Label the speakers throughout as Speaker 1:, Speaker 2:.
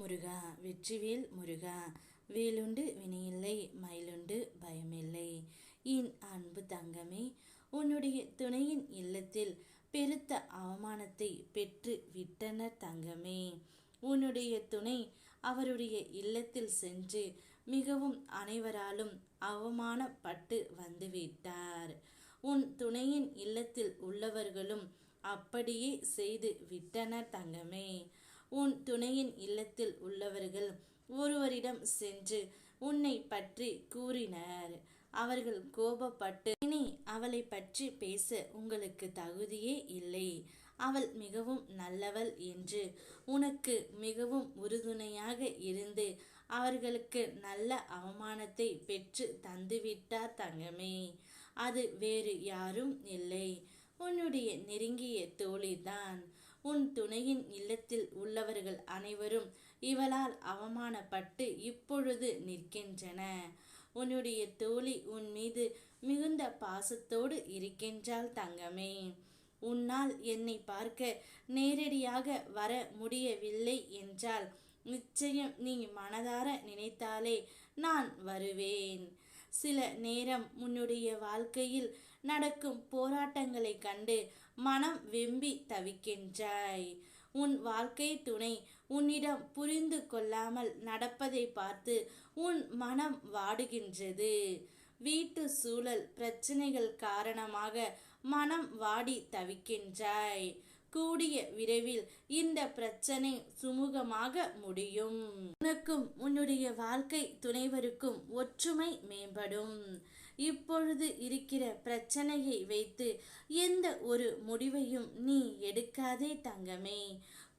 Speaker 1: முருகா வெற்றிவேல் முருகா. வேலுண்டு வினையில்லை, மயிலுண்டு பயமில்லை. என் அன்பு தங்கமே, உன்னுடைய துணையின் இல்லத்தில் பெருத்த அவமானத்தை பெற்று விட்டனர் தங்கமே. உன்னுடைய துணை அவருடைய இல்லத்தில் சென்று மிகவும் அனைவராலும் அவமானப்பட்டு வந்துவிட்டார். உன் துணையின் இல்லத்தில் உள்ளவர்களும் அப்படியே செய்து விட்டனர் தங்கமே. உன் துணையின் இல்லத்தில் உள்ளவர்கள் ஒருவரிடம் சென்று உன்னை பற்றி கூறினர். அவர்கள் கோபப்பட்டு, இனி அவளை பற்றி பேச உங்களுக்கு தகுதியே இல்லை, அவள் மிகவும் நல்லவள் என்று உனக்கு மிகவும் உறுதுணையாக இருந்து அவர்களுக்கு நல்ல அவமானத்தை பெற்று தந்துவிட்டார் தங்கமே. அது வேறு யாரும் இல்லை, உன்னுடைய நெருங்கிய தோழிதான். உன் துணையின் இல்லத்தில் உள்ளவர்கள் அனைவரும் இவளால் அவமானப்பட்டு இப்பொழுது நிற்கின்றன. உன்னுடைய தோழி உன் மீது மிகுந்த பாசத்தோடு இருக்கின்றாள் தங்கமே. உன்னால் என்னை பார்க்க நேரடியாக வர முடியவில்லை என்றால் நிச்சயம் நீ மனதார நினைத்தாலே நான் வருவேன். சில நேரம் உன்னுடைய வாழ்க்கையில் நடக்கும் போராட்டங்களை கண்டு மனம் வெம்பி தவிக்கின்றாய். உன் வாழ்க்கை துணை உன்னிடம் புரிந்து கொள்ளாமல் நடப்பதை பார்த்து உன் மனம் வாடுகின்றது. வீட்டு சூழல் பிரச்சனைகள் காரணமாக மனம் வாடி தவிக்கின்றாய். கூடிய விரைவில் இந்த பிரச்சனை சுமூகமாக முடியும். உனக்கும் உன்னுடைய வாழ்க்கை துணைவருக்கும் ஒற்றுமை மேம்படும். இப்பொழுது இருக்கிற பிரச்சனையை வைத்து எந்த ஒரு முடிவையும் நீ எடுக்காதே தங்கமே.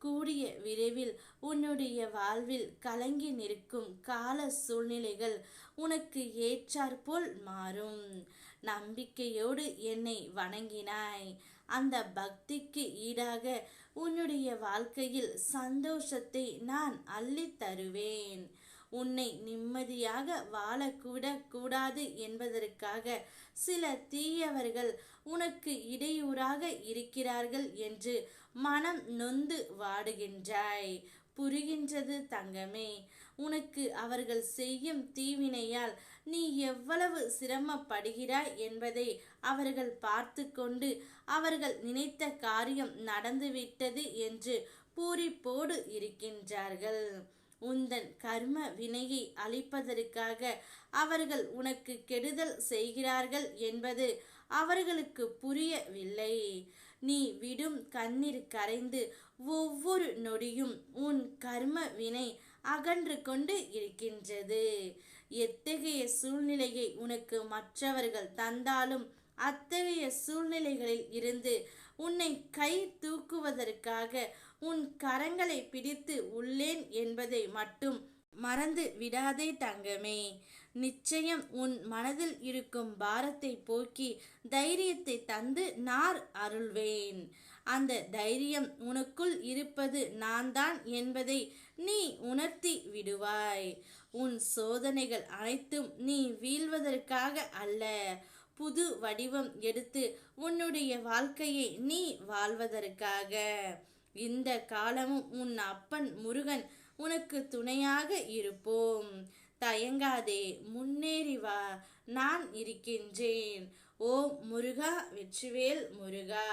Speaker 1: கூடிய விரைவில் உன்னுடைய வாழ்வில் கலங்கி நிற்கும் கால சூழ்நிலைகள் உனக்கு ஏற்றாற்போல் மாறும். நம்பிக்கையோடு என்னை வணங்கினாய், அந்த பக்திக்கு ஈடாக உன்னுடைய வாழ்க்கையில் சந்தோஷத்தை நான் அள்ளி தருவேன். உன்னை நிம்மதியாக வாழக்கூட கூடாது என்பதற்காக சில தீயவர்கள் உனக்கு இடையூறாக இருக்கிறார்கள் என்று மனம் நொந்து வாடுகின்றாய். புரிகின்றது தங்கமே. உனக்கு அவர்கள் செய்யும் தீவினையால் நீ எவ்வளவு சிரமப்படுகிறாய் என்பதை அவர்கள் பார்த்து கொண்டு அவர்கள் நினைத்த காரியம் நடந்துவிட்டது என்று பூரிப்போடு இருக்கின்றார்கள். உந்தன் கர்ம வினையை அழிப்பதற்காக அவர்கள் உனக்கு கெடுதல் செய்கிறார்கள் என்பது அவர்களுக்கு புரியவில்லை. நீ விடும் கண்ணீர் கரைந்து ஒவ்வொரு நொடியும் உன் கர்ம வினை அகன்று கொண்டு இருக்கின்றது. எத்தகைய சூழ்நிலையை உனக்கு மற்றவர்கள் தந்தாலும் அத்தகைய சூழ்நிலைகளில் இருந்து உன்னை கை தூக்குவதற்காக உன் கரங்களை பிடித்து உள்ளேன் என்பதை மட்டும் மறந்து விடாதே தங்கமே. நிச்சயம் உன் மனதில் இருக்கும் பாரத்தை போக்கி தைரியத்தை தந்து நான் அருள்வேன். அந்த தைரியம் உனக்குள் இருப்பது நான் தான் என்பதை நீ உணர்த்தி விடுவாய். உன் சோதனைகள் அனைத்தும் நீ வீழ்வதற்காக அல்ல, புது வடிவம் எடுத்து உன்னுடைய வாழ்க்கையை நீ வாழ்வதற்காக. இந்த காலமும் உன் அப்பன் முருகன் உனக்கு துணையாக இருப்போம். தயங்காதே, முன்னேறி வா, நான் இருக்கின்றேன். ஓம் முருகா வெற்றிவேல் முருகா.